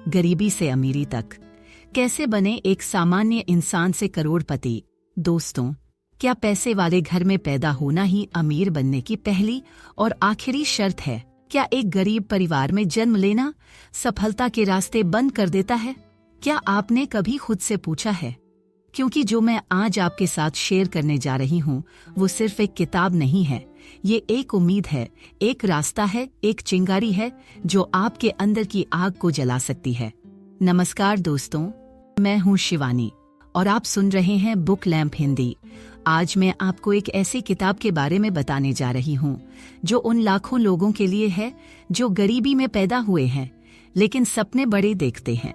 गरीबी से अमीरी तक, कैसे बने एक सामान्य इंसान से करोड़पति। दोस्तों, क्या पैसे वाले घर में पैदा होना ही अमीर बनने की पहली और आखिरी शर्त है? क्या एक गरीब परिवार में जन्म लेना सफलता के रास्ते बंद कर देता है? क्या आपने कभी खुद से पूछा है? क्योंकि जो मैं आज आपके साथ शेयर करने जा रही हूँ वो सिर्फ एक किताब नहीं है, ये एक उम्मीद है, एक रास्ता है, एक चिंगारी है जो आपके अंदर की आग को जला सकती है। नमस्कार दोस्तों, मैं हूँ शिवानी और आप सुन रहे हैं बुक लैंप हिंदी। आज मैं आपको एक ऐसी किताब के बारे में बताने जा रही हूँ जो उन लाखों लोगों के लिए है जो गरीबी में पैदा हुए हैं लेकिन सपने बड़े देखते हैं।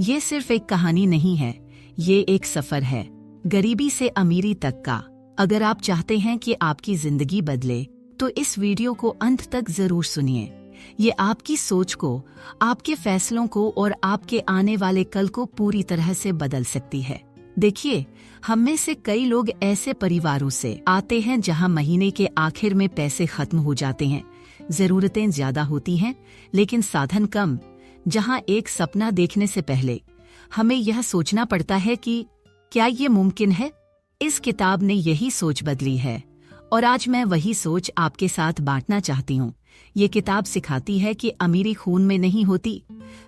ये सिर्फ एक कहानी नहीं है, ये एक सफर है, गरीबी से अमीरी तक का। अगर आप चाहते हैं कि आपकी जिंदगी बदले तो इस वीडियो को अंत तक जरूर सुनिए। ये आपकी सोच को, आपके फैसलों को और आपके आने वाले कल को पूरी तरह से बदल सकती है। देखिए, हम में से कई लोग ऐसे परिवारों से आते हैं जहां महीने के आखिर में पैसे खत्म हो जाते हैं, जरूरतें ज्यादा होती हैं लेकिन साधन कम, जहां एक सपना देखने से पहले हमें यह सोचना पड़ता है कि क्या ये मुमकिन है। इस किताब ने यही सोच बदली है और आज मैं वही सोच आपके साथ बांटना चाहती हूँ। ये किताब सिखाती है कि अमीरी खून में नहीं होती,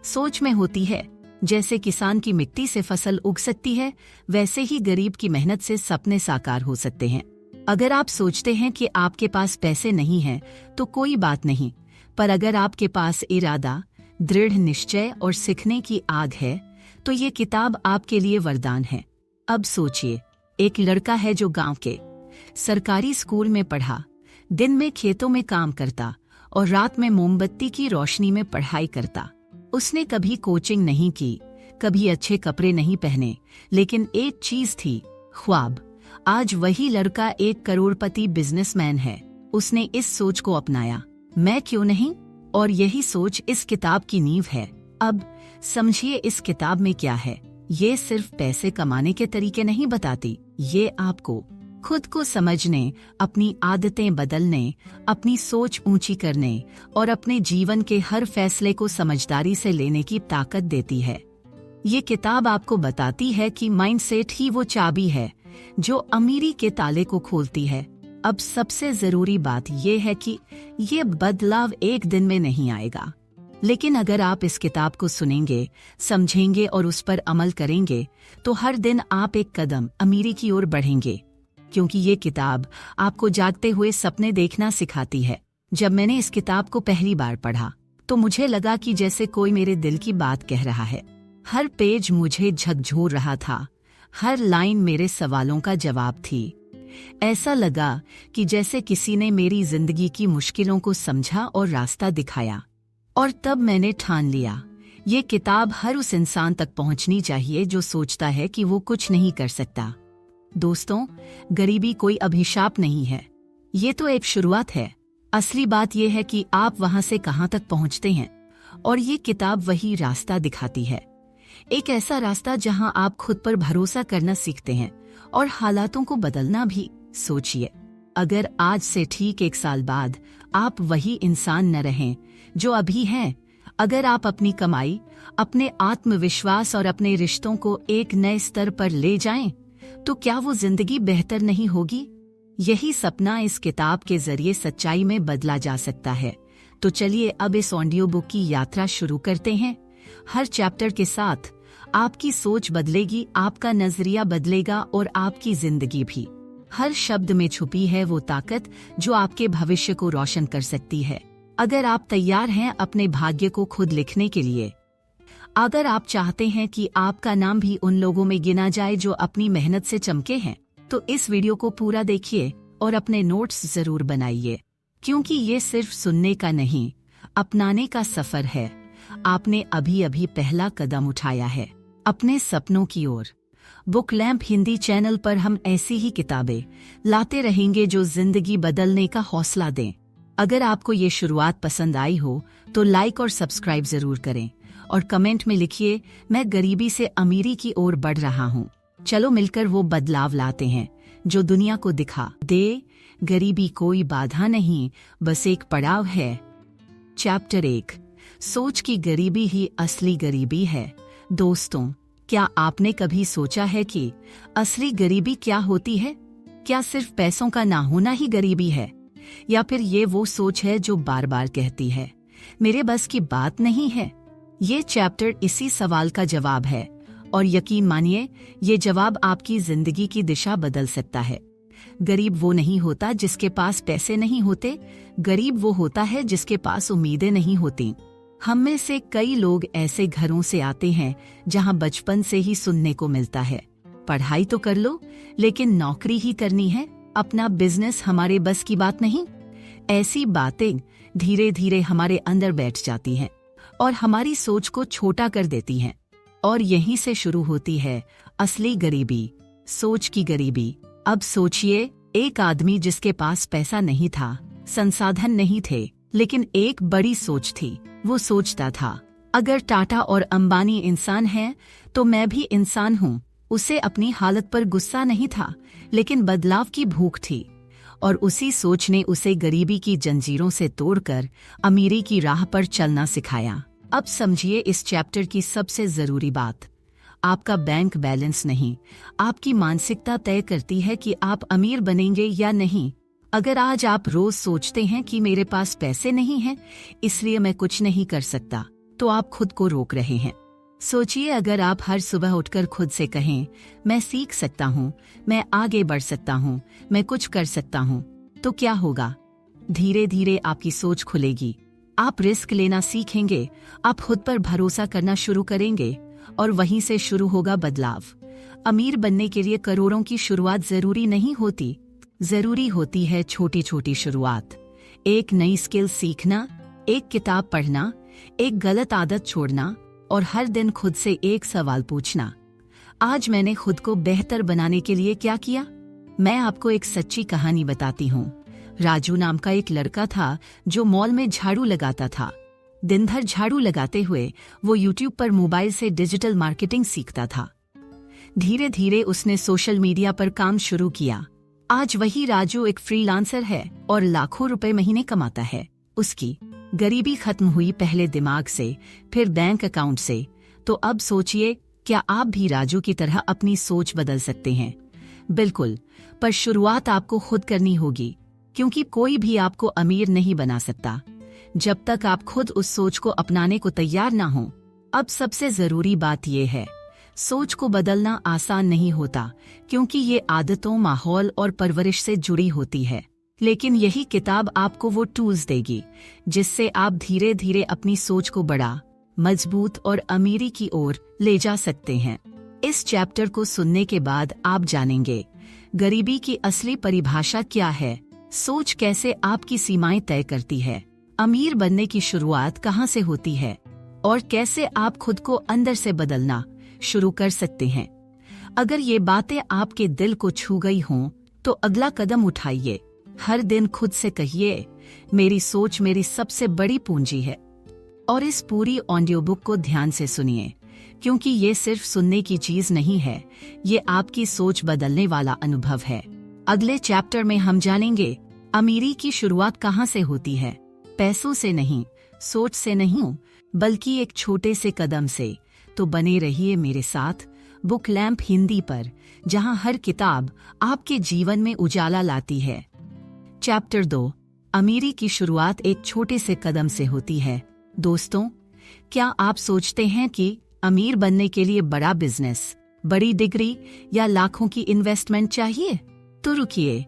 सोच में होती है। जैसे किसान की मिट्टी से फसल उग सकती है, वैसे ही गरीब की मेहनत से सपने साकार हो सकते हैं। अगर आप सोचते हैं कि आपके पास पैसे नहीं हैं, तो कोई बात नहीं, पर अगर आपके पास इरादा, दृढ़ निश्चय और सीखने की आग है तो ये किताब आपके लिए वरदान है। अब सोचिए, एक लड़का है जो गांव के सरकारी स्कूल में पढ़ा, दिन में खेतों में काम करता और रात में मोमबत्ती की रोशनी में पढ़ाई करता। उसने कभी कोचिंग नहीं की, कभी अच्छे कपड़े नहीं पहने, लेकिन एक चीज थी, ख्वाब। आज वही लड़का एक करोड़पति बिजनेसमैन है। उसने इस सोच को अपनाया, मैं क्यों नहीं, और यही सोच इस किताब की नींव है। अब समझिए इस किताब में क्या है। ये सिर्फ पैसे कमाने के तरीके नहीं बताती, ये आपको खुद को समझने, अपनी आदतें बदलने, अपनी सोच ऊंची करने और अपने जीवन के हर फैसले को समझदारी से लेने की ताकत देती है। ये किताब आपको बताती है कि माइंडसेट ही वो चाबी है जो अमीरी के ताले को खोलती है। अब सबसे जरूरी बात ये है कि ये बदलाव एक दिन में नहीं आएगा, लेकिन अगर आप इस किताब को सुनेंगे, समझेंगे और उस पर अमल करेंगे तो हर दिन आप एक कदम अमीरी की ओर बढ़ेंगे। क्योंकि ये किताब आपको जागते हुए सपने देखना सिखाती है। जब मैंने इस किताब को पहली बार पढ़ा तो मुझे लगा कि जैसे कोई मेरे दिल की बात कह रहा है। हर पेज मुझे झकझोर रहा था, हर लाइन मेरे सवालों का जवाब थी। ऐसा लगा कि जैसे किसी ने मेरी जिंदगी की मुश्किलों को समझा और रास्ता दिखाया। और तब मैंने ठान लिया, ये किताब हर उस इंसान तक पहुंचनी चाहिए जो सोचता है कि वो कुछ नहीं कर सकता। दोस्तों, गरीबी कोई अभिशाप नहीं है, ये तो एक शुरुआत है। असली बात यह है कि आप वहां से कहां तक पहुंचते हैं, और ये किताब वही रास्ता दिखाती है। एक ऐसा रास्ता जहां आप खुद पर भरोसा करना सीखते हैं और हालातों को बदलना भी। सोचिए, अगर आज से ठीक 1 साल बाद आप वही इंसान न रहें जो अभी हैं, अगर आप अपनी कमाई, अपने आत्मविश्वास और अपने रिश्तों को एक नए स्तर पर ले जाएं, तो क्या वो जिंदगी बेहतर नहीं होगी? यही सपना इस किताब के जरिए सच्चाई में बदला जा सकता है। तो चलिए अब इस ऑडियो बुक की यात्रा शुरू करते हैं। हर चैप्टर के साथ आपकी सोच बदलेगी, आपका नजरिया बदलेगा और आपकी जिंदगी भी। हर शब्द में छुपी है वो ताकत जो आपके भविष्य को रोशन कर सकती है। अगर आप तैयार हैं अपने भाग्य को खुद लिखने के लिए, अगर आप चाहते हैं कि आपका नाम भी उन लोगों में गिना जाए जो अपनी मेहनत से चमके हैं, तो इस वीडियो को पूरा देखिए और अपने नोट्स जरूर बनाइए, क्योंकि ये सिर्फ सुनने का नहीं, अपनाने का सफर है। आपने अभी अभी पहला कदम उठाया है अपने सपनों की ओर। बुक लैंप हिंदी चैनल पर हम ऐसी ही किताबें लाते रहेंगे जो जिंदगी बदलने का हौसला दें। अगर आपको ये शुरुआत पसंद आई हो तो लाइक और सब्सक्राइब जरूर करें और कमेंट में लिखिए, मैं गरीबी से अमीरी की ओर बढ़ रहा हूँ। चलो मिलकर वो बदलाव लाते हैं जो दुनिया को दिखा दे, गरीबी कोई बाधा नहीं, बस एक पड़ाव है। चैप्टर 1, सोच की गरीबी ही असली गरीबी है। दोस्तों, क्या आपने कभी सोचा है कि असली गरीबी क्या होती है? क्या सिर्फ पैसों का ना होना ही गरीबी है, या फिर ये वो सोच है जो बार बार कहती है मेरे बस की बात नहीं है? ये चैप्टर इसी सवाल का जवाब है, और यकीन मानिए ये जवाब आपकी जिंदगी की दिशा बदल सकता है। गरीब वो नहीं होता जिसके पास पैसे नहीं होते, गरीब वो होता है जिसके पास उम्मीदें नहीं होती। हम में से कई लोग ऐसे घरों से आते हैं जहां बचपन से ही सुनने को मिलता है, पढ़ाई तो कर लो लेकिन नौकरी ही करनी है, अपना बिजनेस हमारे बस की बात नहीं। ऐसी बातें धीरे धीरे हमारे अंदर बैठ जाती हैं और हमारी सोच को छोटा कर देती हैं, और यहीं से शुरू होती है असली गरीबी, सोच की गरीबी। अब सोचिए, एक आदमी जिसके पास पैसा नहीं था, संसाधन नहीं थे, लेकिन एक बड़ी सोच थी। वो सोचता था अगर टाटा और अंबानी इंसान हैं तो मैं भी इंसान हूँ। उसे अपनी हालत पर गुस्सा नहीं था, लेकिन बदलाव की भूख थी, और उसी सोच ने उसे गरीबी की जंजीरों से तोड़कर अमीरी की राह पर चलना सिखाया। अब समझिए इस चैप्टर की सबसे जरूरी बात। आपका बैंक बैलेंस नहीं, आपकी मानसिकता तय करती है कि आप अमीर बनेंगे या नहीं। अगर आज आप रोज सोचते हैं कि मेरे पास पैसे नहीं हैं, इसलिए मैं कुछ नहीं कर सकता, तो आप खुद को रोक रहे हैं। सोचिए, अगर आप हर सुबह उठकर खुद से कहें मैं सीख सकता हूँ, मैं आगे बढ़ सकता हूँ, मैं कुछ कर सकता हूँ, तो क्या होगा? धीरे धीरे आपकी सोच खुलेगी, आप रिस्क लेना सीखेंगे, आप खुद पर भरोसा करना शुरू करेंगे, और वहीं से शुरू होगा बदलाव। अमीर बनने के लिए करोड़ों की शुरुआत जरूरी नहीं होती, जरूरी होती है छोटी छोटी शुरुआत। एक नई स्किल सीखना, एक किताब पढ़ना, एक गलत आदत छोड़ना, और हर दिन खुद से एक सवाल पूछना, आज मैंने खुद को बेहतर बनाने के लिए क्या किया? मैं आपको एक सच्ची कहानी बताती हूँ। राजू नाम का एक लड़का था जो मॉल में झाड़ू लगाता था। दिन भर झाड़ू लगाते हुए वो यूट्यूब पर मोबाइल से डिजिटल मार्केटिंग सीखता था। धीरे धीरे उसने सोशल मीडिया पर काम शुरू किया। आज वही राजू एक फ्रीलांसर है और लाखों रुपए महीने कमाता है। उसकी गरीबी खत्म हुई, पहले दिमाग से, फिर बैंक अकाउंट से। तो अब सोचिए, क्या आप भी राजू की तरह अपनी सोच बदल सकते हैं? बिल्कुल, पर शुरुआत आपको खुद करनी होगी, क्योंकि कोई भी आपको अमीर नहीं बना सकता जब तक आप खुद उस सोच को अपनाने को तैयार ना हो। अब सबसे जरूरी बात यह है, सोच को बदलना आसान नहीं होता, क्योंकि ये आदतों, माहौल और परवरिश से जुड़ी होती है। लेकिन यही किताब आपको वो टूल्स देगी जिससे आप धीरे धीरे अपनी सोच को बड़ा, मजबूत और अमीरी की ओर ले जा सकते हैं। इस चैप्टर को सुनने के बाद आप जानेंगे गरीबी की असली परिभाषा क्या है, सोच कैसे आपकी सीमाएं तय करती है, अमीर बनने की शुरुआत कहां से होती है, और कैसे आप खुद को अंदर से बदलना शुरू कर सकते हैं। अगर ये बातें आपके दिल को छू गई हों, तो अगला कदम उठाइए। हर दिन खुद से कहिए, मेरी सोच मेरी सबसे बड़ी पूंजी है। और इस पूरी ऑडियो बुक को ध्यान से सुनिए, क्योंकि ये सिर्फ सुनने की चीज नहीं है, ये आपकी सोच बदलने वाला अनुभव है। अगले चैप्टर में हम जानेंगे अमीरी की शुरुआत कहां से होती है, पैसों से नहीं, सोच से नहीं, बल्कि एक छोटे से कदम से। तो बने रहिए मेरे साथ बुक लैंप हिंदी पर, जहां हर किताब आपके जीवन में उजाला लाती है। चैप्टर 2, अमीरी की शुरुआत एक छोटे से कदम से होती है। दोस्तों, क्या आप सोचते हैं कि अमीर बनने के लिए बड़ा बिजनेस, बड़ी डिग्री या लाखों की इन्वेस्टमेंट चाहिए? तो रुकिए,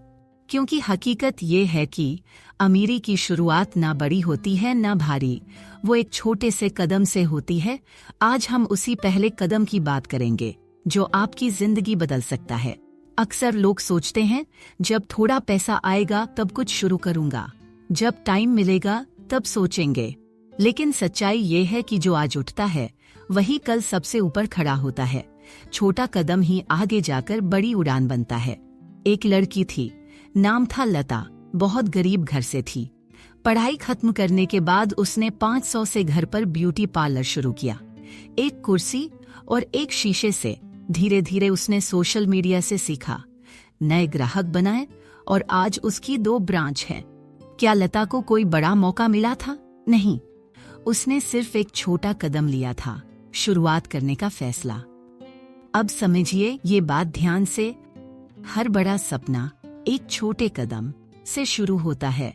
क्योंकि हकीकत ये है कि अमीरी की शुरुआत ना बड़ी होती है ना भारी, वो एक छोटे से कदम से होती है। आज हम उसी पहले कदम की बात करेंगे जो आपकी जिंदगी बदल सकता है। अक्सर लोग सोचते हैं जब थोड़ा पैसा आएगा तब कुछ शुरू करूंगा, जब टाइम मिलेगा तब सोचेंगे। लेकिन सच्चाई ये है कि जो आज उठता है वही कल सबसे ऊपर खड़ा होता है। छोटा कदम ही आगे जाकर बड़ी उड़ान बनता है। एक लड़की थी, नाम था लता, बहुत गरीब घर से थी। पढ़ाई खत्म करने के बाद उसने 500 से घर पर ब्यूटी पार्लर शुरू किया। एक कुर्सी और एक शीशे से धीरे धीरे उसने सोशल मीडिया से सीखा, नए ग्राहक बनाए, और आज उसकी 2 ब्रांच हैं। क्या लता को कोई बड़ा मौका मिला था? नहीं। उसने सिर्फ एक छोटा कदम लिया था, शुरुआत करने का फैसला। अब समझिए ये बात ध्यान से, हर बड़ा सपना एक छोटे कदम से शुरू होता है।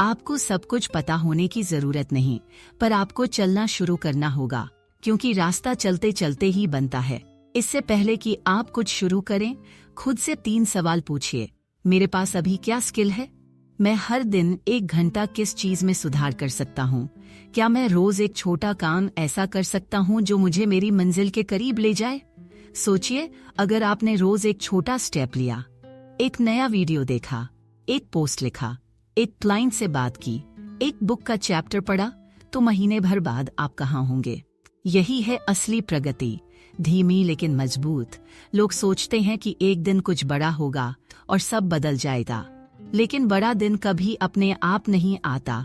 आपको सब कुछ पता होने की जरूरत नहीं, पर आपको चलना शुरू करना होगा, क्योंकि रास्ता चलते चलते ही बनता है। इससे पहले कि आप कुछ शुरू करें, खुद से 3 सवाल पूछिए। मेरे पास अभी क्या स्किल है? मैं हर दिन 1 घंटा किस चीज में सुधार कर सकता हूँ? क्या मैं रोज एक छोटा काम ऐसा कर सकता हूँ जो मुझे मेरी मंजिल के करीब ले जाए? सोचिए, अगर आपने रोज एक छोटा स्टेप लिया, एक नया वीडियो देखा, एक पोस्ट लिखा, एक क्लाइंट से बात की, एक बुक का चैप्टर पढ़ा, तो महीने भर बाद आप कहाँ होंगे? यही है असली प्रगति, धीमी लेकिन मजबूत। लोग सोचते हैं कि एक दिन कुछ बड़ा होगा और सब बदल जाएगा, लेकिन बड़ा दिन कभी अपने आप नहीं आता।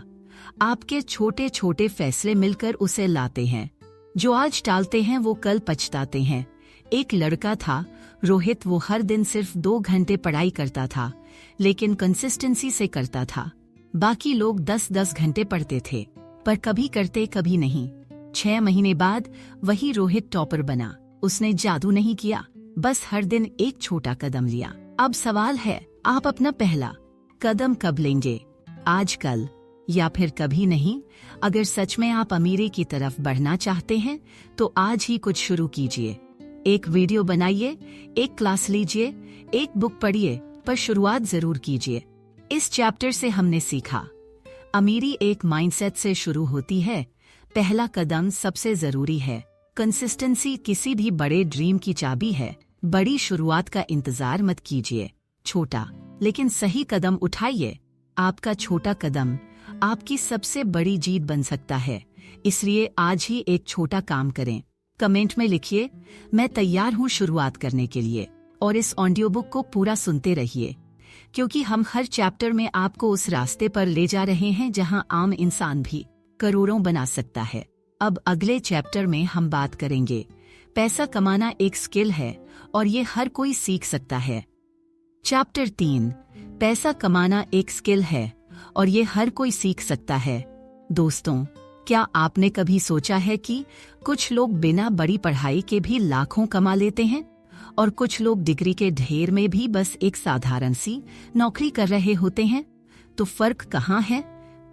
आपके छोटे छोटे फैसले मिलकर उसे लाते हैं। जो आज टालते हैं वो कल पछताते हैं। एक लड़का था, रोहित। वो हर दिन सिर्फ 2 घंटे पढ़ाई करता था, लेकिन कंसिस्टेंसी से करता था। बाकी लोग 10-10 घंटे पढ़ते थे, पर कभी करते कभी नहीं। 6 महीने बाद वही रोहित टॉपर बना। उसने जादू नहीं किया, बस हर दिन एक छोटा कदम लिया। अब सवाल है, आप अपना पहला कदम कब लेंगे? आज, कल, या फिर कभी नहीं? अगर सच में आप अमीरी की तरफ बढ़ना चाहते हैं, तो आज ही कुछ शुरू कीजिए। एक वीडियो बनाइए, एक क्लास लीजिए, एक बुक पढ़िए, पर शुरुआत जरूर कीजिए। इस चैप्टर से हमने सीखा, अमीरी एक माइंडसेट से शुरू होती है। पहला कदम सबसे जरूरी है। कंसिस्टेंसी किसी भी बड़े ड्रीम की चाबी है। बड़ी शुरुआत का इंतजार मत कीजिए, छोटा लेकिन सही कदम उठाइए। आपका छोटा कदम आपकी सबसे बड़ी जीत बन सकता है। इसलिए आज ही एक छोटा काम करें। कमेंट में लिखिए, मैं तैयार हूँ शुरुआत करने के लिए। और इस ऑडियो बुक को पूरा सुनते रहिए, क्योंकि हम हर चैप्टर में आपको उस रास्ते पर ले जा रहे हैं जहां आम इंसान भी करोड़ों बना सकता है। अब अगले चैप्टर में हम बात करेंगे, पैसा कमाना एक स्किल है और ये हर कोई सीख सकता है। चैप्टर 3, पैसा कमाना एक स्किल है और ये हर कोई सीख सकता है। दोस्तों, क्या आपने कभी सोचा है कि कुछ लोग बिना बड़ी पढ़ाई के भी लाखों कमा लेते हैं, और कुछ लोग डिग्री के ढेर में भी बस एक साधारण सी नौकरी कर रहे होते हैं? तो फर्क कहाँ है?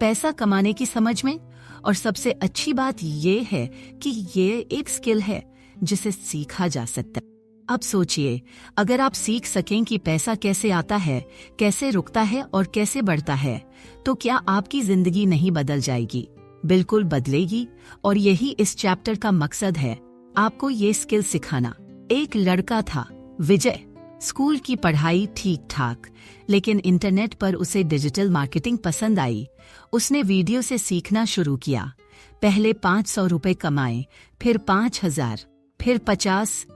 पैसा कमाने की समझ में। और सबसे अच्छी बात ये है कि ये एक स्किल है जिसे सीखा जा सकता है। अब सोचिए, अगर आप सीख सकें कि पैसा कैसे आता है, कैसे रुकता है और कैसे बढ़ता है, तो क्या आपकी जिंदगी नहीं बदल जाएगी? बिल्कुल बदलेगी। और यही इस चैप्टर का मकसद है, आपको ये स्किल सिखाना। एक लड़का था, विजय। स्कूल की पढ़ाई ठीक ठाक, लेकिन इंटरनेट पर उसे डिजिटल मार्केटिंग पसंद आई। उसने वीडियो से सीखना शुरू किया। पहले 500 रुपए कमाए, फिर 5000, फिर 50।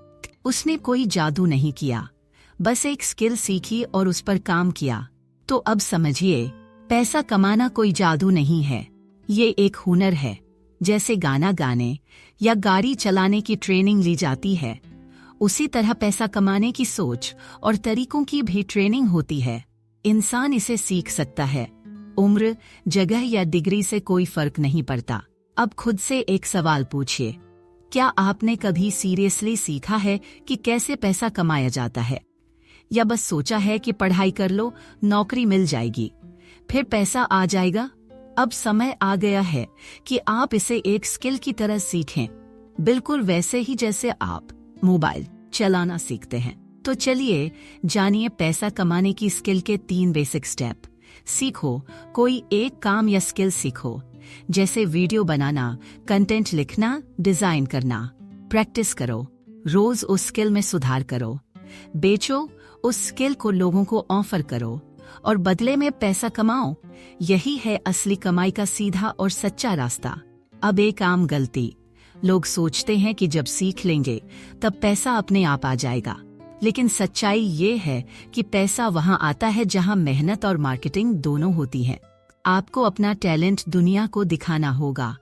उसने कोई जादू नहीं किया, बस एक स्किल सीखी और उस पर काम किया। तो अब समझिए, पैसा कमाना कोई जादू नहीं है, ये एक हुनर है। जैसे गाना गाने या गाड़ी चलाने की ट्रेनिंग ली जाती है, उसी तरह पैसा कमाने की सोच और तरीकों की भी ट्रेनिंग होती है। इंसान इसे सीख सकता है। उम्र, जगह या डिग्री से कोई फर्क नहीं पड़ता। अब खुद से एक सवाल पूछिए, क्या आपने कभी सीरियसली सीखा है कि कैसे पैसा कमाया जाता है? या बस सोचा है कि पढ़ाई कर लो, नौकरी मिल जाएगी, फिर पैसा आ जाएगा? अब समय आ गया है कि आप इसे एक स्किल की तरह सीखें, बिल्कुल वैसे ही जैसे आप मोबाइल चलाना सीखते हैं। तो चलिए जानिए पैसा कमाने की स्किल के 3 बेसिक स्टेप। सीखो, कोई एक काम या स्किल सीखो, जैसे वीडियो बनाना, कंटेंट लिखना, डिजाइन करना। प्रैक्टिस करो, रोज उस स्किल में सुधार करो। बेचो, उस स्किल को लोगों को ऑफर करो और बदले में पैसा कमाओ। यही है असली कमाई का सीधा और सच्चा रास्ता। अब एक आम गलती, लोग सोचते हैं कि जब सीख लेंगे तब पैसा अपने आप आ जाएगा, लेकिन सच्चाई ये है कि पैसा वहाँ आता है जहाँ मेहनत और मार्केटिंग दोनों होती हैं। आपको अपना टैलेंट दुनिया को दिखाना होगा।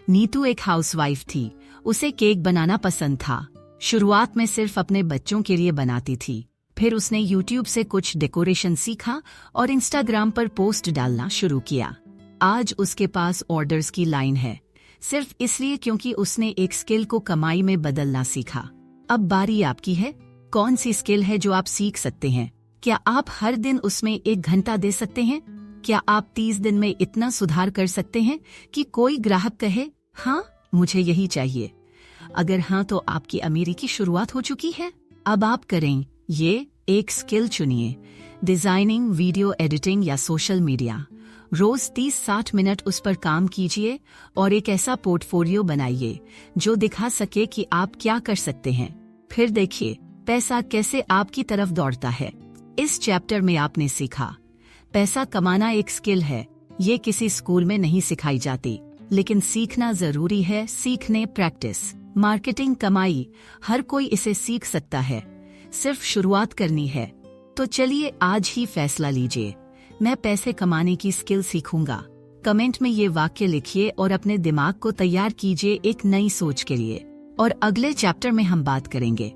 नीतू एक हाउसवाइफ थी, उसे केक बनाना पसंद था। शुरुआत में सिर्फ अपने बच्चों के लिए बनाती थी, फिर उसने यूट्यूब से कुछ डेकोरेशन सीखा और इंस्टाग्राम पर पोस्ट डालना शुरू किया। आज उसके पास ऑर्डर्स की लाइन है। सिर्फ इसलिए क्योंकि उसने एक स्किल को कमाई में बदलना सीखा। अब बारी आपकी है। कौन सी स्किल है जो आप सीख सकते हैं? क्या आप हर दिन उसमें 1 घंटा दे सकते हैं? क्या आप 30 दिन में इतना सुधार कर सकते हैं कि कोई ग्राहक कहे, हाँ मुझे यही चाहिए? अगर हाँ, तो आपकी अमीरी की शुरुआत हो चुकी है। अब आप करें ये एक स्किल चुनिए, डिजाइनिंग, वीडियो एडिटिंग या सोशल मीडिया। रोज 30-60 मिनट उस पर काम कीजिए और एक ऐसा पोर्टफोलियो बनाइए जो दिखा सके कि आप क्या कर सकते हैं। फिर देखिए पैसा कैसे आपकी तरफ दौड़ता है। इस चैप्टर में आपने सीखा, पैसा कमाना एक स्किल है। ये किसी स्कूल में नहीं सिखाई जाती, लेकिन सीखना जरूरी है। सीखने, प्रैक्टिस, मार्केटिंग, कमाई, हर कोई इसे सीख सकता है, सिर्फ शुरुआत करनी है। तो चलिए आज ही फैसला लीजिए, मैं पैसे कमाने की स्किल सीखूंगा। कमेंट में ये वाक्य लिखिए और अपने दिमाग को तैयार कीजिए एक नई सोच के लिए। और अगले चैप्टर में हम बात करेंगे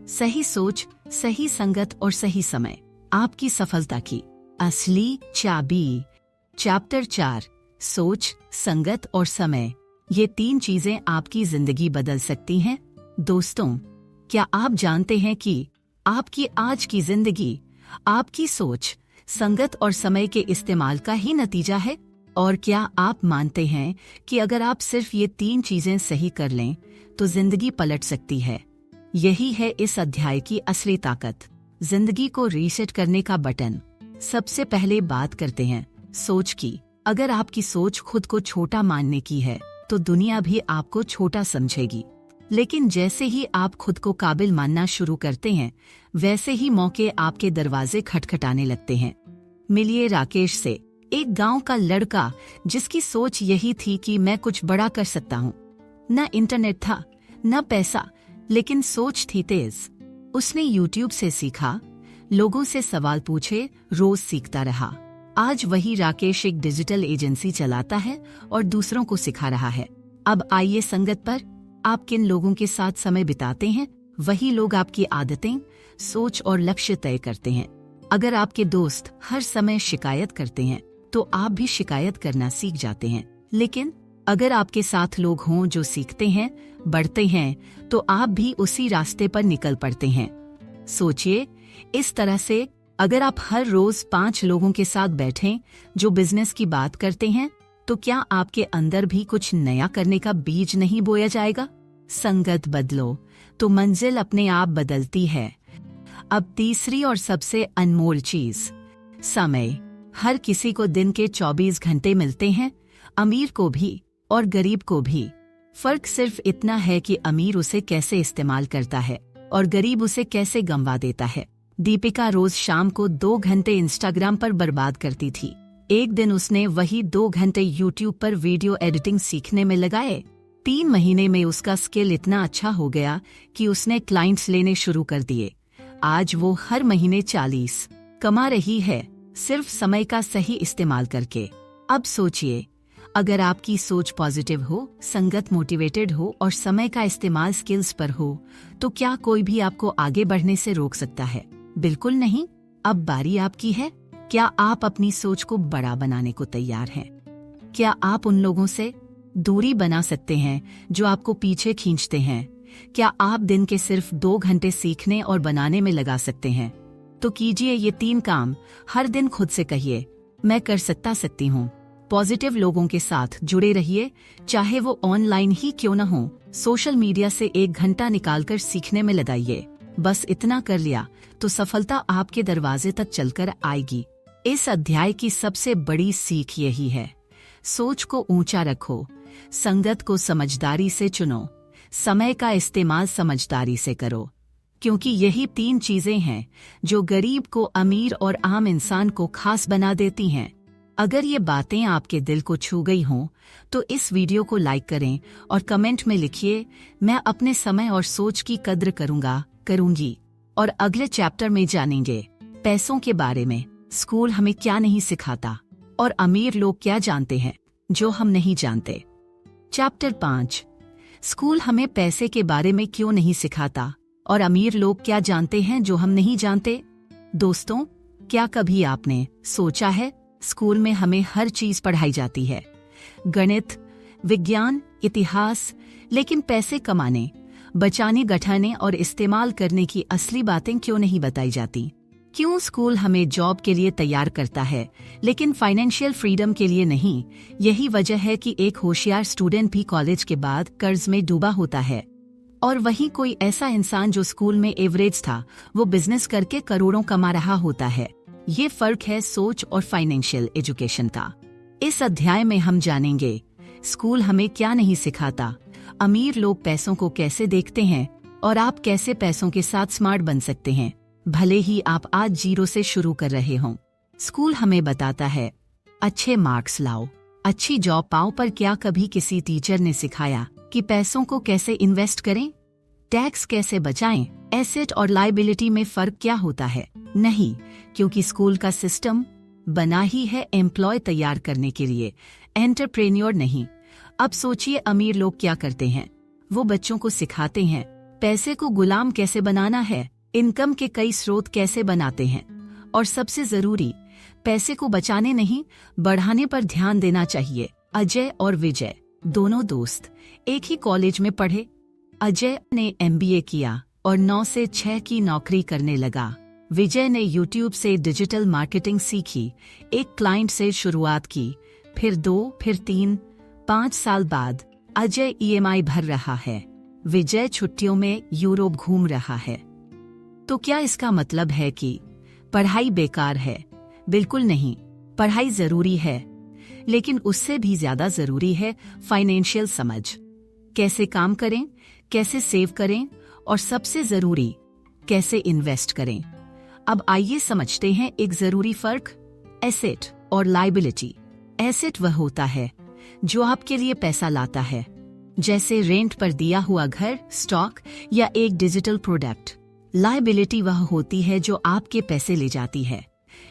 सही सोच, सही संगत और सही समय, आपकी सफलता की असली चाबी। चैप्टर 4, सोच, संगत और समय। ये 3 चीजें आपकी जिंदगी बदल सकती हैं। दोस्तों, क्या आप जानते हैं कि आपकी आज की जिंदगी आपकी सोच, संगत और समय के इस्तेमाल का ही नतीजा है? और क्या आप मानते हैं कि अगर आप सिर्फ ये 3 चीजें सही कर लें तो जिंदगी पलट सकती है? यही है इस अध्याय की असली ताकत, जिंदगी को रीसेट करने का बटन। सबसे पहले बात करते हैं सोच की। अगर आपकी सोच खुद को छोटा मानने की है तो दुनिया भी आपको छोटा समझेगी। लेकिन जैसे ही आप खुद को काबिल मानना शुरू करते हैं, वैसे ही मौके आपके दरवाजे खटखटाने लगते हैं। मिलिए राकेश से, एक गांव का लड़का जिसकी सोच यही थी कि मैं कुछ बड़ा कर सकता हूँ। न इंटरनेट था, न पैसा, लेकिन सोच थी तेज। उसने यूट्यूब से सीखा, लोगों से सवाल पूछे, रोज सीखता रहा। आज वही राकेश एक डिजिटल एजेंसी चलाता है और दूसरों को सिखा रहा है। अब आइए संगत पर। आप किन लोगों के साथ समय बिताते हैं, वही लोग आपकी आदतें, सोच और लक्ष्य तय करते हैं। अगर आपके दोस्त हर समय शिकायत करते हैं तो आप भी शिकायत करना सीख जाते हैं। लेकिन अगर आपके साथ लोग हों जो सीखते हैं, बढ़ते हैं, तो आप भी उसी रास्ते पर निकल पड़ते हैं। सोचिए इस तरह से, अगर आप हर रोज 5 लोगों के साथ बैठें जो बिजनेस की बात करते हैं, तो क्या आपके अंदर भी कुछ नया करने का बीज नहीं बोया जाएगा? संगत बदलो तो मंजिल अपने आप बदलती है। अब तीसरी और सबसे अनमोल चीज, समय। हर किसी को दिन के 24 घंटे मिलते हैं, अमीर को भी और गरीब को भी। फर्क सिर्फ इतना है कि अमीर उसे कैसे इस्तेमाल करता है और गरीब उसे कैसे गंवा देता है। दीपिका रोज शाम को 2 घंटे इंस्टाग्राम पर बर्बाद करती थी। एक दिन उसने वही 2 घंटे यूट्यूब पर वीडियो एडिटिंग सीखने में लगाए। 3 महीने में उसका स्किल इतना अच्छा हो गया कि उसने क्लाइंट्स लेने शुरू कर दिए। आज वो हर महीने 40 कमा रही है, सिर्फ समय का सही इस्तेमाल करके। अब सोचिए, अगर आपकी सोच पॉजिटिव हो, संगत मोटिवेटेड हो और समय का इस्तेमाल स्किल्स पर हो, तो क्या कोई भी आपको आगे बढ़ने से रोक सकता है? बिल्कुल नहीं। अब बारी आपकी है। क्या आप अपनी सोच को बड़ा बनाने को तैयार हैं? क्या आप उन लोगों से दूरी बना सकते हैं जो आपको पीछे खींचते हैं? क्या आप दिन के सिर्फ 2 घंटे सीखने और बनाने में लगा सकते हैं? तो कीजिए ये 3 काम। हर दिन खुद से कहिए, मैं कर सकती हूँ। पॉजिटिव लोगों के साथ जुड़े रहिए, चाहे वो ऑनलाइन ही क्यों न हो। सोशल मीडिया से 1 घंटा निकालकर सीखने में लगाइए। बस इतना कर लिया तो सफलता आपके दरवाजे तक चलकर आएगी। इस अध्याय की सबसे बड़ी सीख यही है, सोच को ऊंचा रखो, संगत को समझदारी से चुनो, समय का इस्तेमाल समझदारी से करो, क्योंकि यही 3 चीजें हैं जो गरीब को अमीर और आम इंसान को खास बना देती हैं। अगर ये बातें आपके दिल को छू गई हों तो इस वीडियो को लाइक करें और कमेंट में लिखिए, मैं अपने समय और सोच की कद्र करूंगी। और अगले चैप्टर में जानेंगे पैसों के बारे में। स्कूल हमें क्या नहीं सिखाता और अमीर लोग क्या जानते हैं जो हम नहीं जानते। चैप्टर 5, स्कूल हमें पैसे के बारे में क्यों नहीं सिखाता और अमीर लोग क्या जानते हैं जो हम नहीं जानते। दोस्तों, क्या कभी आपने सोचा है, स्कूल में हमें हर चीज पढ़ाई जाती है, गणित, विज्ञान, इतिहास, लेकिन पैसे कमाने, बचाने, गठाने और इस्तेमाल करने की असली बातें क्यों नहीं बताई जाती? क्यों स्कूल हमें जॉब के लिए तैयार करता है लेकिन फाइनेंशियल फ्रीडम के लिए नहीं? यही वजह है कि एक होशियार स्टूडेंट भी कॉलेज के बाद कर्ज में डूबा होता है, और वहीं कोई ऐसा इंसान जो स्कूल में एवरेज था, वो बिजनेस करके करोड़ों कमा रहा होता है। ये फर्क है सोच और फाइनेंशियल एजुकेशन का। इस अध्याय में हम जानेंगे स्कूल हमें क्या नहीं सिखाता, अमीर लोग पैसों को कैसे देखते हैं, और आप कैसे पैसों के साथ स्मार्ट बन सकते हैं, भले ही आप आज जीरो से शुरू कर रहे हों। स्कूल हमें बताता है अच्छे मार्क्स लाओ, अच्छी जॉब पाओ, पर क्या कभी किसी टीचर ने सिखाया कि पैसों को कैसे इन्वेस्ट करें, टैक्स कैसे बचाएं, एसेट और लायबिलिटी में फर्क क्या होता है? नहीं, क्योंकि स्कूल का सिस्टम बना ही है एम्प्लॉय तैयार करने के लिए, एंटरप्रेन्योर नहीं। अब सोचिए अमीर लोग क्या करते हैं। वो बच्चों को सिखाते हैं पैसे को गुलाम कैसे बनाना है, इनकम के कई स्रोत कैसे बनाते हैं, और सबसे जरूरी, पैसे को बचाने नहीं बढ़ाने पर ध्यान देना चाहिए। अजय और विजय दोनों दोस्त एक ही कॉलेज में पढ़े। अजय ने MBA किया और 9 से 6 की नौकरी करने लगा। विजय ने YouTube से डिजिटल मार्केटिंग सीखी, एक क्लाइंट से शुरुआत की, फिर 2, फिर 3, 5 साल बाद अजय EMI भर रहा है, विजय छुट्टियों में यूरोप घूम रहा है। तो क्या इसका मतलब है कि पढ़ाई बेकार है? बिल्कुल नहीं, पढ़ाई जरूरी है, लेकिन उससे भी ज्यादा जरूरी है फाइनेंशियल समझ। कैसे काम करें, कैसे सेव करें, और सबसे जरूरी, कैसे इन्वेस्ट करें। अब आइए समझते हैं एक जरूरी फर्क, एसेट और लायबिलिटी। एसेट वह होता है जो आपके लिए पैसा लाता है, जैसे रेंट पर दिया हुआ घर, स्टॉक या एक डिजिटल प्रोडक्ट। लायबिलिटी वह होती है जो आपके पैसे ले जाती है,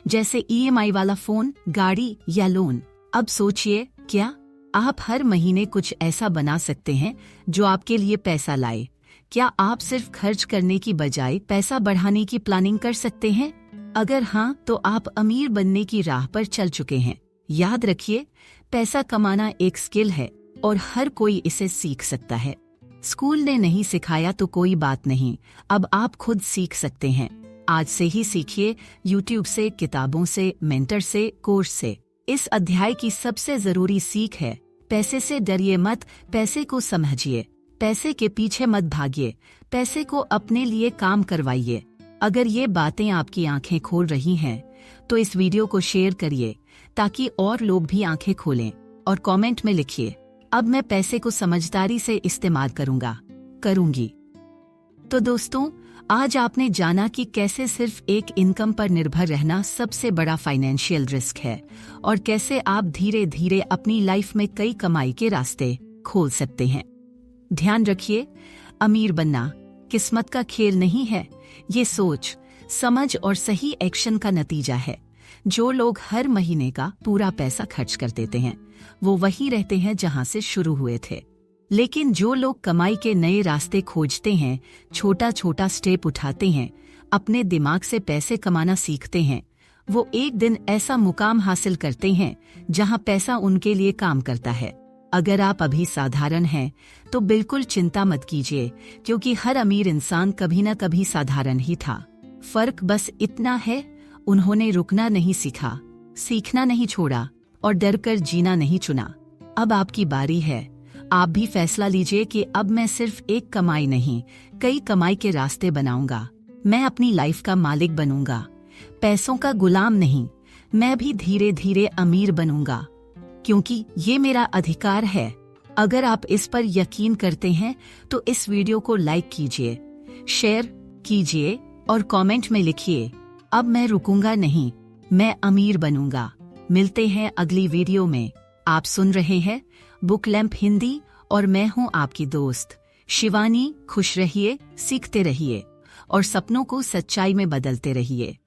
जैसे EMI वाला फोन, गाड़ी या लोन। अब सोचिए, क्या आप हर महीने कुछ ऐसा बना सकते हैं जो आपके लिए पैसा लाए? क्या आप सिर्फ खर्च करने की बजाय पैसा बढ़ाने की प्लानिंग कर सकते हैं? अगर हाँ, तो आप अमीर बनने की राह पर चल चुके हैं। याद रखिए, पैसा कमाना एक स्किल है और हर कोई इसे सीख सकता है। स्कूल ने नहीं सिखाया तो कोई बात नहीं, अब आप खुद सीख सकते हैं। आज से ही सीखिए, YouTube से, किताबों से, मेंटर से, कोर्स से। इस अध्याय की सबसे जरूरी सीख है, पैसे से डरिए मत, पैसे को समझिए, पैसे के पीछे मत भागिए, पैसे को अपने लिए काम करवाइए। अगर ये बातें आपकी आंखें खोल रही हैं, तो इस वीडियो को शेयर करिए ताकि और लोग भी आंखें खोलें, और कमेंट में लिखिए, अब मैं पैसे को समझदारी से इस्तेमाल करूंगी। तो दोस्तों, आज आपने जाना कि कैसे सिर्फ एक इनकम पर निर्भर रहना सबसे बड़ा फाइनेंशियल रिस्क है, और कैसे आप धीरे धीरे अपनी लाइफ में कई कमाई के रास्ते खोल सकते हैं। ध्यान रखिए, अमीर बनना किस्मत का खेल नहीं है, ये सोच, समझ और सही एक्शन का नतीजा है। जो लोग हर महीने का पूरा पैसा खर्च कर देते हैं, वो वहीं रहते हैं जहां से शुरू हुए थे। लेकिन जो लोग कमाई के नए रास्ते खोजते हैं, छोटा छोटा स्टेप उठाते हैं, अपने दिमाग से पैसे कमाना सीखते हैं, वो एक दिन ऐसा मुकाम हासिल करते हैं जहां पैसा उनके लिए काम करता है। अगर आप अभी साधारण हैं, तो बिल्कुल चिंता मत कीजिए, क्योंकि हर अमीर इंसान कभी न कभी साधारण ही था। फर्क बस इतना है, उन्होंने रुकना नहीं सीखा, सीखना नहीं छोड़ा, और डर कर जीना नहीं चुना। अब आपकी बारी है, आप भी फैसला लीजिए कि अब मैं सिर्फ एक कमाई नहीं, कई कमाई के रास्ते बनाऊंगा। मैं अपनी लाइफ का मालिक बनूंगा, पैसों का गुलाम नहीं। मैं भी धीरे धीरे अमीर बनूंगा, क्योंकि ये मेरा अधिकार है। अगर आप इस पर यकीन करते हैं, तो इस वीडियो को लाइक कीजिए, शेयर कीजिए और कमेंट में लिखिए, अब मैं रुकूंगा नहीं, मैं अमीर बनूंगा। मिलते हैं अगली वीडियो में। आप सुन रहे हैं बुक लैंप हिंदी, और मैं हूं आपकी दोस्त शिवानी। खुश रहिए, सीखते रहिए और सपनों को सच्चाई में बदलते रहिए।